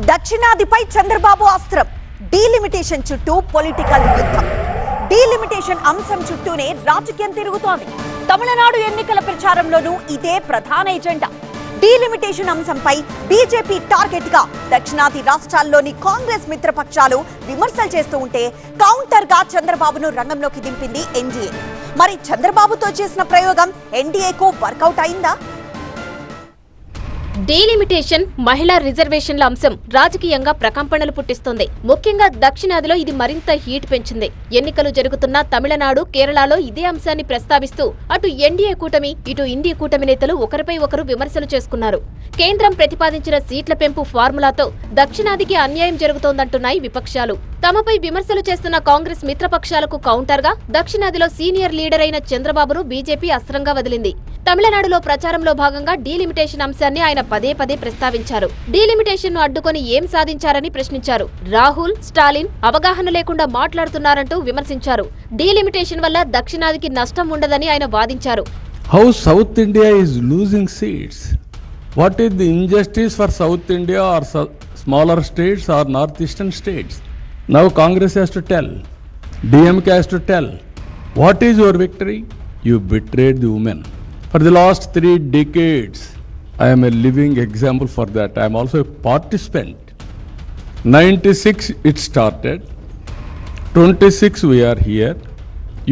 దక్షిణాదిపై చంద్రబాబు అస్త్రం డీలిమిటేషన్ చుట్టూ పొలిటికల్ యుద్ధం. డీలిమిటేషన్ అంశం చుట్టూనే రాజకీయం తిరుగుతోంది. తమిళనాడు ఎన్నికల ప్రచారంలోనూ ఇదే ప్రధాన ఎజెండా. డీలిమిటేషన్ అంశంపై బీజేపీ టార్గెట్ గా దక్షిణాది రాష్ట్రాల్లోని కాంగ్రెస్ మిత్రపక్షాలు విమర్శలు చేస్తూ ఉంటే కౌంటర్ గా చంద్రబాబును రంగంలోకి దింపింది ఎన్డీఏ. మరి చంద్రబాబుతో చేసిన ప్రయోగం ఎన్డీఏకు వర్కౌట్ అయిందా? డీలిమిటేషన్ మహిళా రిజర్వేషన్ల అంశం రాజకీయంగా ప్రకంపనలు పుట్టిస్తోంది. ముఖ్యంగా దక్షిణాదిలో ఇది మరింత హీట్ పెంచింది. ఎన్నికలు జరుగుతున్న తమిళనాడు, కేరళలో ఇదే అంశాన్ని ప్రస్తావిస్తూ అటు ఎన్డీఏ కూటమి, ఇటు ఇండీ కూటమి నేతలు ఒకరిపై ఒకరు విమర్శలు చేసుకున్నారు. కేంద్రం ప్రతిపాదించిన సీట్ల పెంపు ఫార్ములాతో దక్షిణాదికి అన్యాయం జరుగుతోందంటున్నాయి విపక్షాలు. తమపై విమర్శలు చేస్తున్న కాంగ్రెస్ మిత్రపక్షాలకు కౌంటర్గా దక్షిణాదిలో సీనియర్ లీడర్ అయిన చంద్రబాబును బీజేపీ అస్త్రంగా వదిలింది. తమిళనాడులో ప్రచారంలో భాగంగా డీలిమిటేషన్ అంశాన్ని ఆయన పదే పదే ప్రస్తావించారు. డీలిమిటేషన్ ను అడ్డుకొని ఏం సాధించారని ప్రశ్నించారు. రాహుల్, స్టాలిన్ అవగాహన లేకుండా మాట్లాడుతున్నారంటూ విమర్శించారు. డీలిమిటేషన్ వల్ల దక్షిణాదికి నష్టం ఉండదని ఆయన వాదించారు. How South India is losing seats? What is the injustice for South India or smaller states or northeastern states? Now Congress has to tell, DMK has to tell, what is your victory? You betrayed the women. For the last 3 decades, I am a living example for that. I am also a participant. 96 it started, 26 we are here.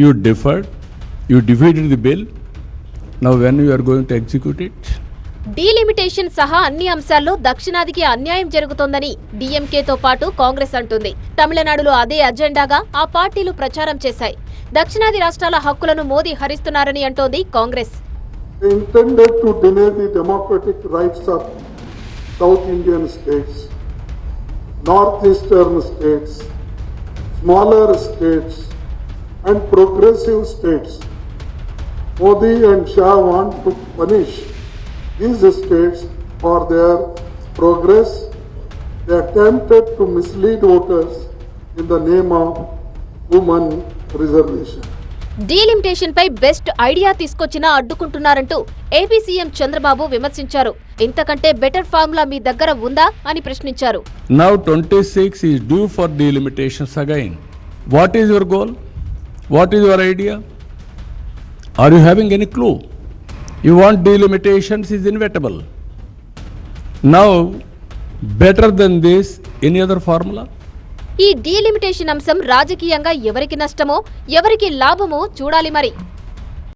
You deferred, you defeated the bill. Now when you are going to execute it? Delimitation సహా అన్ని అంశాల్లో దక్షిణాదికి అన్యాయం జరుగుతోందని డీఎంకేతో పాటు కాంగ్రెస్ అంటుంది. తమిళనాడులో అదే అజెండాగా ఆ పార్టీలు ప్రచారం చేశాయి. దక్షిణాది రాష్ట్రాల హక్కులను మోదీ హరిస్తున్నారని అంటోంది Congress. They intended to deny the democratic rights of South Indian states, northeastern states, smaller states and progressive states. Modi and Shah want to punish these states for their progress. They attempted to mislead voters in the name of women reservation. Delimitation పై best idea తీసుకొచ్చినా అడ్డుకుంటున్నారంటూ AP CM Chandrababu విమర్శించారు. ఇంతకంటే better formula మీ దగ్గర ఉందా అని ప్రశ్నించారు. Now 26 is due for delimitations again. What is your goal? What is your idea? Are you having any clue? You want delimitations is inevitable. Now, better than this, any other formula? ఈ delimitation అంశం రాజకీయంగా ఎవరికి నష్టమో ఎవరికి లాభమో చూడాలి మరి.